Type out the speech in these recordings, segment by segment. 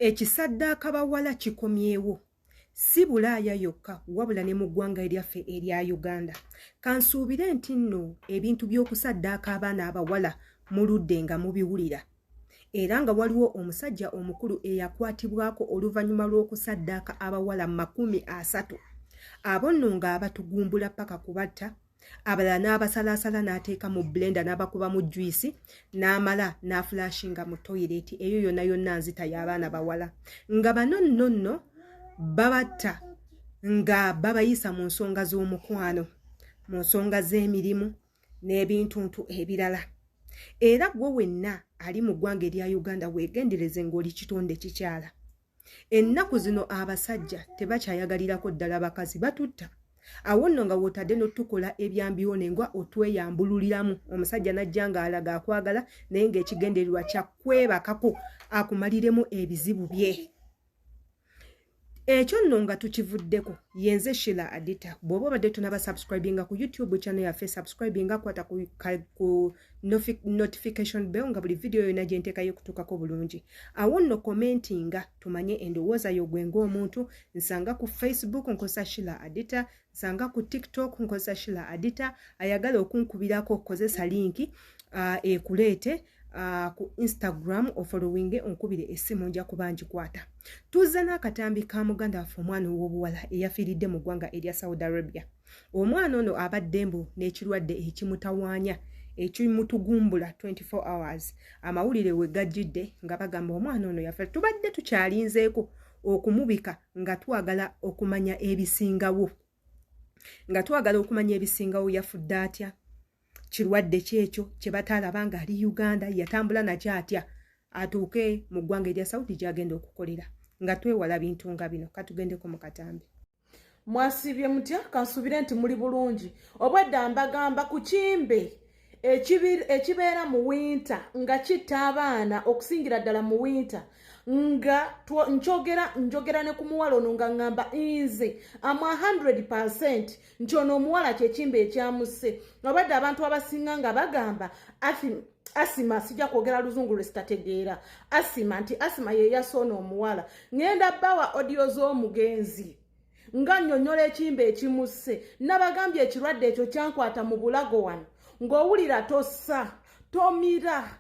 Ekisaddaaka bawala kikomyewo si Bulaaya yokka wabula ne mu ggwanga eryaffe erya Uganda. Kansuubire nti nno ebintu by'okusaddaaka abaana abawala muludde nga mubiwulira. Era nga waliwo omusajja omukulu eyakwatibwako oluvannyuma lw'okusaddaaka abawala 30. Abo nno nga abatugumbula paka kubatta, abalala n'abasalaasala n'ateeka mu blender n'abakuba mu juice n'amala n'aflashinga mu toilet. Eyo yonna yonna nzita y'abaana bawala. Nga bano nno babatta nga babayisa mu nsonga z'omukwano, mu nsonga z'emirimu n'ebintuntu ebirala. Era gwe wenna ali mu ggwanga erya Uganda weegendereze ng'oli kitonde kikyala. Ennaku zino abasajja tebakyayagalirako ddala bakazi, batutta. Awo nno nga wotadde n'otukola ebyambiwone nga otweyambululiramu. Omusajja najja ng'alaga akwagala naye ng'ekigendererwa kya kwebakako akumaliremu ebizibu bye. Ekyo nno nga tukivuddeko yenze Sheila Adita. Bw'oba obadde tonaba subscribinga ku YouTube channel yaffe, subscribinga kwata ku notification bell nga buli video yonna gye nteekayo kutuukako bulungi. Awo nno commentinga tumanye endowooza yo gwe ng'omuntu. Nsanga ku Facebook nkozesa Sheila Adita, nsanga ku TikTok nkozesa Sheila Adita. Ayagala okunkubirako kozesa linki ekuleete ku Instagram ofollowinge onkubire essimu nja kuba ngikwata. Tuzze n'akatambi ka muganda waffe omwana ow'obuwala eyafiiridde mu ggwanga erya Saudi Arabia. Omwana ono abadde mbu n'ekirwadde ekimutawaanya ekimutugumbula 24 hours. Amawulire we gajjidde nga bagamba omwana ono yafa. Tubadde tukyalinzeeko okumubika nga twagala okumanya ebisingawo. Yafudde atya? Kirwadde kyekyo kye bataalaba nga ali Uganda, yatambula nakyo atya atuuke mu ggwanga erya Saudi gy'agenda okukolera. Nga twewala bintu nga bino. Katugendeko mu katambi. Mwasibye mutya? Kansuubire nti muli bulungi. Obwedda mbagamba ku kimbe ekibeera mu winter nga kitta abaana okusingira ddala mu winter nga njogera ne ku muwala ono nga ngamba nze amwa 100% nti ono omuwala kyekimbe ekyamusse. Obadde abantu abasinga nga bagamba asima, sijja kwogera luzungu lwe sitategeera, nti asima ye yasoona omuwala. Ngenda bawa audio z'omugenzi nga nnyonnyola ekimbe ekimusse. Nabagambye ekirwadde ekyo kyankwata mu bulago wano, ng'owulira tossa, tomira,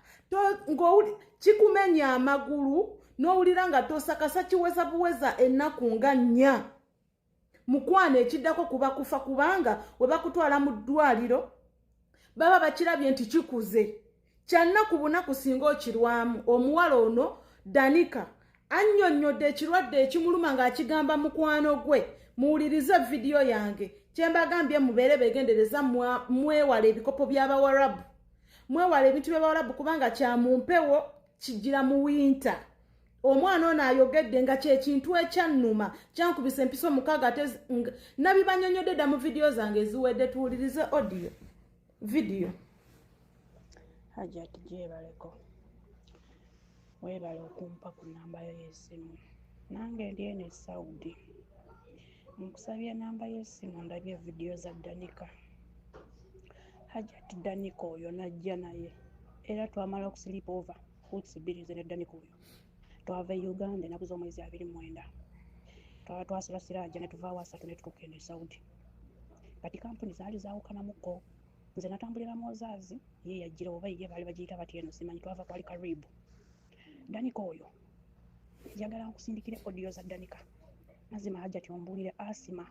kikumenya amagulu, n'owulira nga tossa kasa kiweza buweza ennaku nga 4. Mukwano ekiddako kuba kufa, kubanga we bakutwala mu ddwaliro baba bakirabye nti kikuze. Kyannaku bunaku singa okirwamu. Omuwala ono Danica annyonnyodde ekirwadde ekimuluma ng'akigamba mukwano gwe. Muwulirize video yange. Kyembagambye mubeere beegendereza, mwewala ebikopo by'Abawarabu, mwewala ebintu by'Abawarabu kubanga kya mu mpewo, kijjira mu winter. Omwana ono ayogedde nga kyekintu ekyannuma kyankubisa empiso 6 nabibanyonyodde dda mu video zange eziwedde. Tuwulirize audio video. Hajati gyebaleko webala okumpa ku namba yo y'essimu. Nange ndi eno e Saudi. Nkusabye namba y'essimu ndabye video za Danica. Hajati Danica oyo najja naye era twamala okusleep over weeks 2 ze ne Danica oyo. Twava Uganda ennaku z'omwezi 29. Twaba twasula Siraja ne tuva Wasatu ne tutuuka eno e Saudi. Kati kampuni zaali zaawukanamuko. Nze natambulira Mozaazi, ye yajjira oba ye baali bagiyita bati eno simanyi, twava kwali Karibu. Danica oyo njagala nkusindikire audio za Danica. Mazima Hajati ombuulire asima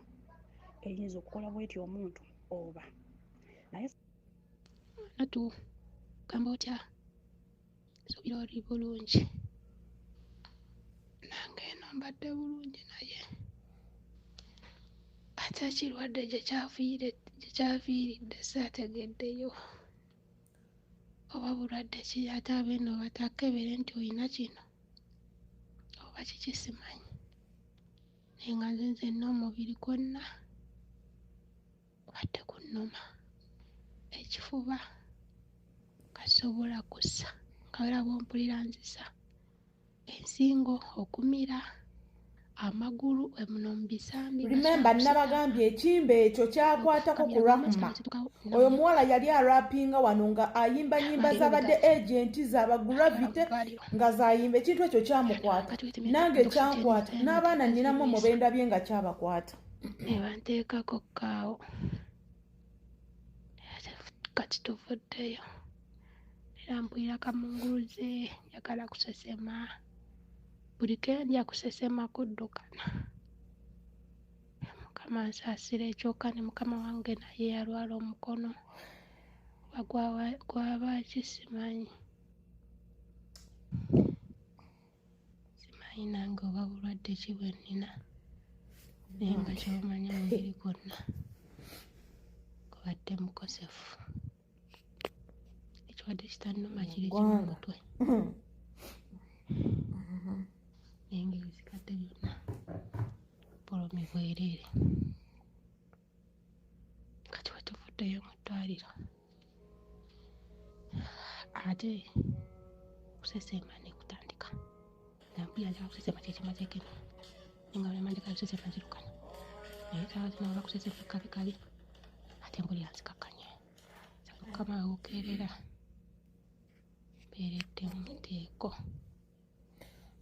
eyinza okukola bwetyo omuntu oba naye natu gamba otya suubira oli bulungi. Nange eno mbadde bulungi naye ate ekirwadde gye kyafiiridde saategeddeyo oba bulwadde ki ate abeeno batakebere nti olina kino oba kiki simanyi. Naye nga nzenna omubiri gwonna kubadde kunnuma, ekifuba kasobola kussa nga wera bwompulira nzisa, ensingo okumira, amagulu emuno mubisambi. Remember nabagambye ekimbe ekyo kyakwatako ku Rahma. Oyo muwala yali arapinga wano nga ayimba nyimba z'abadde agenti z'abagravity nga zayimba ekintu ekyo kyamukwata. Nange kyankwata n'abaana nninamu mubenda bye nga kyabakwata. Nebanteekako kaawo. Kati tuvuddeyo. Era mpulira kamunguluze njagala kusesema. Buli kendya kusesema kuddukana. Mukama nsaasira ekyoka ne mukama wange naye yalwala omukono. Gwaba kisimanyi. Simanyi nange oba bulwadde ki bwe nnina. Naye nga kyomanya mubiri gwonna. Gubadde mukosefu. Ekirwadde kitannuma kiri kimu mutwe. Engeri zikadde byonna. Polomi bwereere. Kati wetuvuddeyo mu ddwaliro. Ate kusesema ne kutandika. Nampulira njagala kusesema kyekimaze kino. Nga bwemandika kusesema nzirukana. Naye saawa zino oba kusesema kabi. Ate mpulira nzikakkanye. Mukama okeerera. Mbeeredde mu nteeko.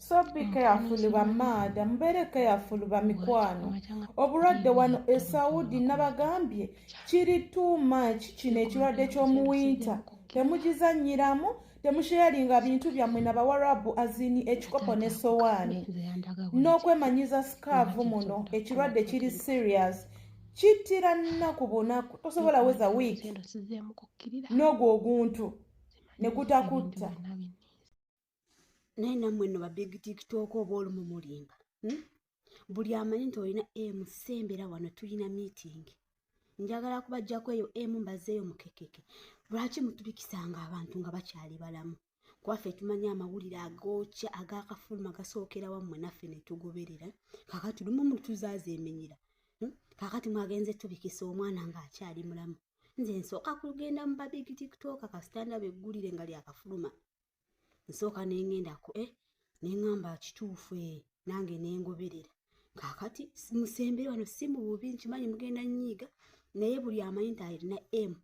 So be careful bamada, mbeere careful bamikwano. Obulwadde wano e Saudi nabagambye kiri too much kino ekirwadde ky'omuwinta. Temugizanyiramu, temusharinga bintu byammwe n'Abawarabu azini ekikopo ne sowaani. N'okwemanyiza skaavu muno ekirwadde kiri serious. Kittira nnaku bunaku tosobola weza wiiki n'ogwo oguntu ne gutakutta. Naye nammwe nno ba big tiktok oba olumu mulimba. Buli amanyi nti olina emu sembera wano tulina meeting. Njagala kubajjako eyo emu mbazeeyo mukekeke. Lwaki mutubikisanga abantu nga bakyali balamu? Kwaffe tumanya amawulire agookya ag'akafuluma gasookera wammwe naffe ne tugoberera. Kakati lumu mutuzaaza emenyera. Kakati mwagenze tubikisa omwana ng'akyali mulamu. Nze nsooka kugenda mu ba big tiktok kasitanda beggulire nga lyakafuluma. Nsooka nengendako neŋŋamba kituufu nange nengoberera. Kakati musembere wano si mu bubi nkimanyi mugenda nnyiiga naye buli amanyi nti alina emu.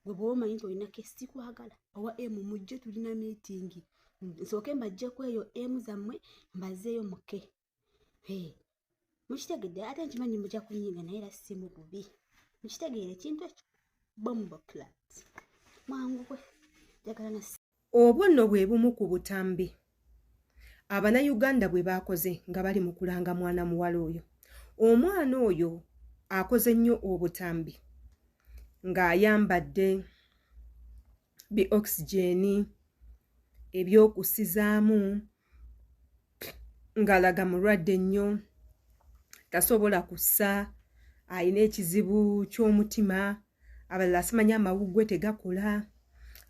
Gwe bw'oba omanyi nti olina ke sikwagala owa emu mujje tulina meeting. Nsooke mbaggyeko eyo emu zammwe mbazeeyo muke. Mukitegedde ate nkimanyi mujja kunyiiga naye era si mu bubi. Mukitegeere ekintu ekyo bombo clat. Mwangu gwe njagala na obwo nno bwe bumu ku butambi Abanayuganda bwe baakoze nga bali mu kulanga mwana muwala oyo. Omwana oyo akoze nnyo obutambi ng'ayambadde bi oxygeni ebyokusizaamu ng'alaga mulwadde nnyo tasobola kussa, ayina ekizibu ky'omutima, abalala simanya amawuggwe tegakola,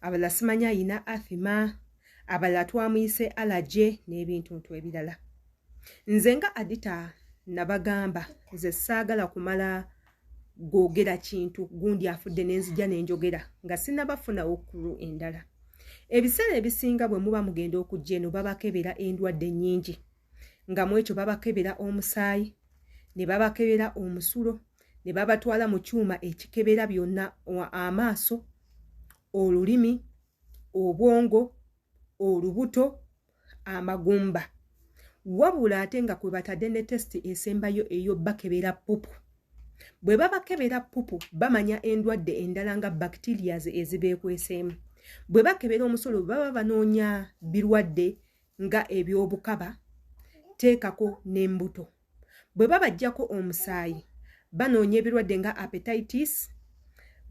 abalala simanya ayina athima, abalala twamuyise allergy n'ebintu ebirala. Nze nga Adita nabagamba nze saagala kumala googera kintu gundi afudde n'enzija n'enjogera nga sinnabafuna okulu endala. Ebiseera ebisinga bwe muba mugenda okujja eno babakebera endwadde nnyingi nga mu ekyo babakebera omusaayi ne babakebera omusulo ne babatwala mu kyuma ekikebera byonna amaaso, olulimi, obwongo, olubuto, amagumba. Wabula ate nga kwe batadde ne testi esembayo eyo bakebera pupu. Bwe babakebera pupu bamanya endwadde endala nga bacterias ezibeekweseemu. Bwe bakebera omusolo baba banoonya birwadde nga ebyobukaba teekako n'embuto. Bwe babajjako omusaayi banoonya ebirwadde nga hepatitis,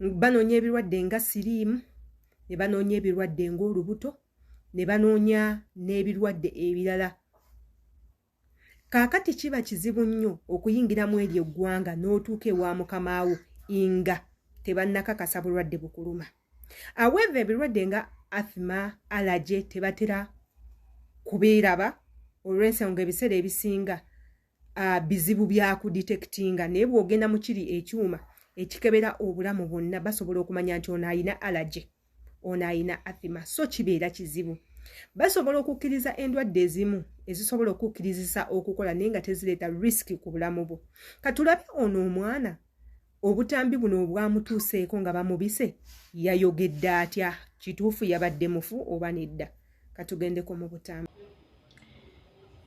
banoonya ebirwadde nga siriimu, ne banoonya ebirwadde ng'olubuto, ne banoonya n'ebirwadde ebirala. Kaakati kiba kizibu nnyo okuyingiramu eryo eggwanga n'otuuka ewa mukamaawo nga tebannakakasa bulwadde bukuluma. Aweeva ebirwadde nga athima, allergy tebatera kubeeraba olw'ensonga ebiseera ebisinga bizibu bya kuditektinga naye bw'ogenda mu kiri ekyuma ekikebera obulamu bwonna basobola okumanya nti ono ayina allergy, ono ayina athima, so kibeera kizibu. basobola okukkiriza endwadde ezimu ezisobola okukkirizisa okukola naye nga tezireeta risiki ku bulamu bwo. Katulabe ono omwana obutambi buno obwamutuuseeko nga bamubise yayogedde atya, kituufu yabadde mufu oba nedda? Katugendeko mu butambi.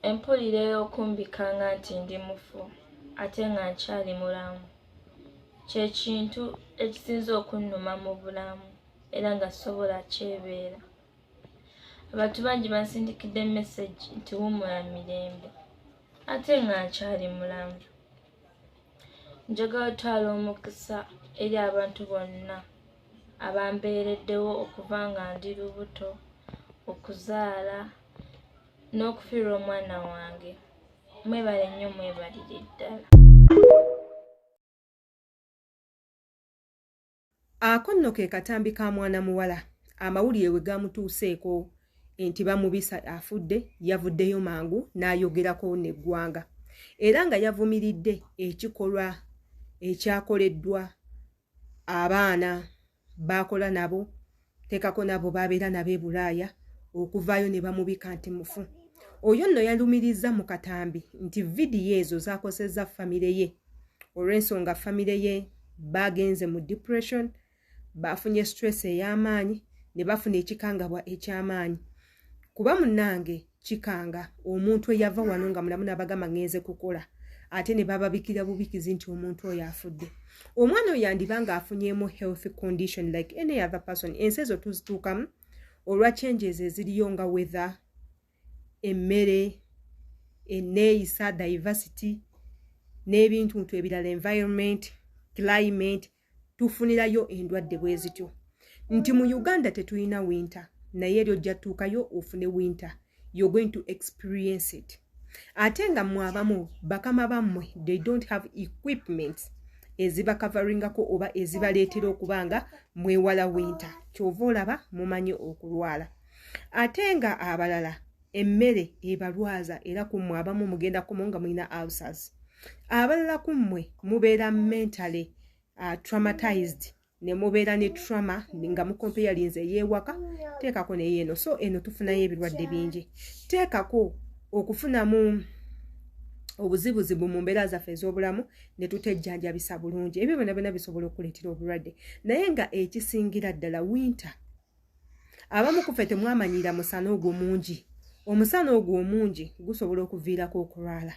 Empulira ey'okumbikanga nti ndi mufu ate nga nkyali mulamu kye kintu ekisinza okunnuma mu bulamu era nga sobola kyebeera. Abantu bangi bansindikidde message nti wumula mirembe ate nga nkyali mulamu. Njagala otwala omukisa eri abantu bonna abambeereddewo okuva nga ndi lubuto, okuzaala n'okufiirwa omwana wange. Mwebale nnyo, mwebalire ddala. Ako nno ke katambi ka mwana muwala amawulire we gamutuuseeko nti bamubisa afudde, yavuddeyo mangu n'ayogerako n'eggwanga era nga yavumiridde ekikolwa ekyakoleddwa abaana bakola nabo, teekako nabo babeera nabo e Bulaaya okuvaayo ne bamubika nti mufu. Oyo nno yalumiriza mu katambi nti vidiyo ezo zakosezza famire ye olw'ensonga famire ye bagenze mu depression, bafunye stress ey'amaanyi ne bafuna ekikangabwa eky'amaanyi. Kuba munnange kikanga omuntu eyava wano nga mulamu n'abagamba ngenze kukola ate ne bababikira bubikizi nti omuntu oyo afudde. Omwana oyo yandiba nga afunyeemu health condition like any other person. Ensi ezo tuzituukamu olwa changes eziriyo nga weather, emmere, enneeyisa, diversity n'ebintu ebirala, environment, climate, tufunirayo endwadde bwe zityo. Nti mu Uganda tetulina winter naye eryo ojja tuukayo ofune winter. You're going to experience it. Ate nga mmwe abamu bakama bammwe they don't have equipment ezibakavaringako oba ezibaleetera okuba nga mwewala winter. Kyova olaba mumanyi okulwala. Ate nga abalala emmere ebalwaza era ku mmwe abamu mugenda kumu nga mulina ulcers. Abalala ku mmwe mubeera mentally traumatized ne mubeera ne trauma nga mukompeyalinze ey'ewaka, teekako naye eno. So eno tufunayo ebirwadde bingi. Teekako okufunamu obuzibuzibu mu mbeera zaffe ez'obulamu ne tutejjanjabisa bulungi. Ebyo byonna bisobola okuleetera obulwadde. Naye nga ekisingira ddala winter. Abamu ku ffe temwamanyira musana ogwo mungi. Omusana ogwo omungi gusobola okuviirako okulwala.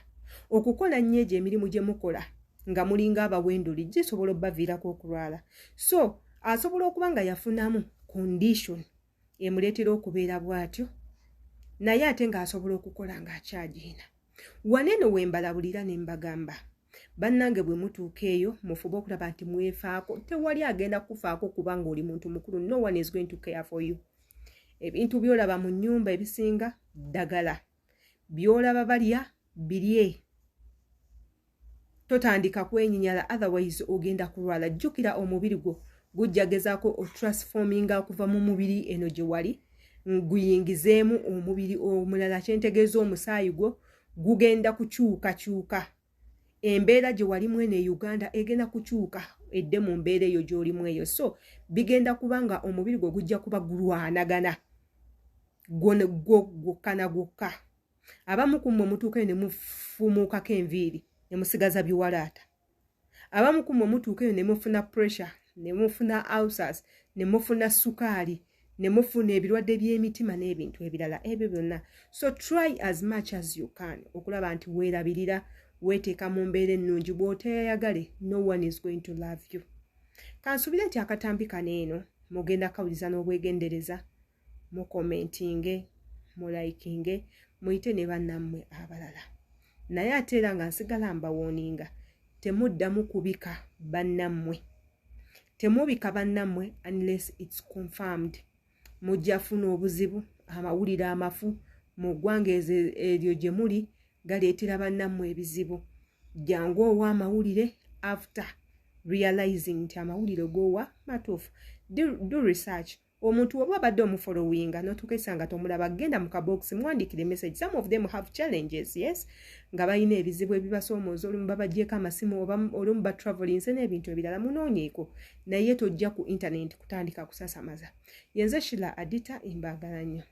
Okukola nnyo egyo emirimu gye mukola nga mulinga abawenduli gisobola obbaviirako okulwala. So asobola okuba nga yafunamu condition emuleetera okubeera bw'atyo naye ate ng'asobola okukola ng'akyagiina. Waneno we mbalabulira ne mbagamba bannange bwe mutuuka eyo mufube okulaba nti mwefaako. Tewali agenda kufaako kubanga oli muntu mukulu. No one is going to care for you. Ebintu byolaba mu nnyumba ebisinga ddagala, byolaba balya birye. Totandika kwenyinyala otherwise ogenda kulwala. Jjukira omubiri gwo gujja gezaako otransforminga okuva mu mubiri eno gye wali guyingizeemu omubiri omulala. Kyentegeeza omusaayi gwo gugenda kukyukakyuka. Embeera gye walimu eno e Uganda egenda kukyuka edde mu mbeera eyo gy'olimu eyo. So bigenda kuba nga omubiri gwo gujja kuba gulwanagana gwokka na gwokka. Abamu ku mmwe mutuuka ne mufumuukako enviiri ne musigaza biwalaata. Abamu ku mmwe mutuuka ne mufuna pressure, ne mufuna ulcers, ne mufuna sukaali, ne mufuna ebirwadde by'emitima n'ebintu ebirala ebyo byonna. So try as much as you can okulaba nti weerabirira, weeteeka mu mbeera ennungi. Bw'oteyayagale no one is going to love you. Kansubire nti akatambi kano eno mugenda kawuliza n'obwegendereza, mu commentinge, mu likinge, muyite ne bannammwe abalala. Naye ate era nga nsigala mbawooninga temuddamu kubika bannammwe. Temubika bannammwe unless it's confirmed. Mujja funa obuzibu, amawulire amafu mu ggwanga eryo gye muli galeetera bannammwe ebizibu. Jangu owa amawulire after realizing nti amawulire g'owa matuufu. Do research. Omuntu oba abadde omufollowinga n'otukesanga tomulaba, genda mu kabox mwandikire message. Some of them have challenges, yes, nga balina ebizibu ebibasoomooza. Olumu babagyeko amasimu oba olumu ba traveling n'ebintu ebirala. Munoonyeeko naye tojja ku internet kutandika kusasamaza. Yenze Sheila Adita, imbaagala nnyo.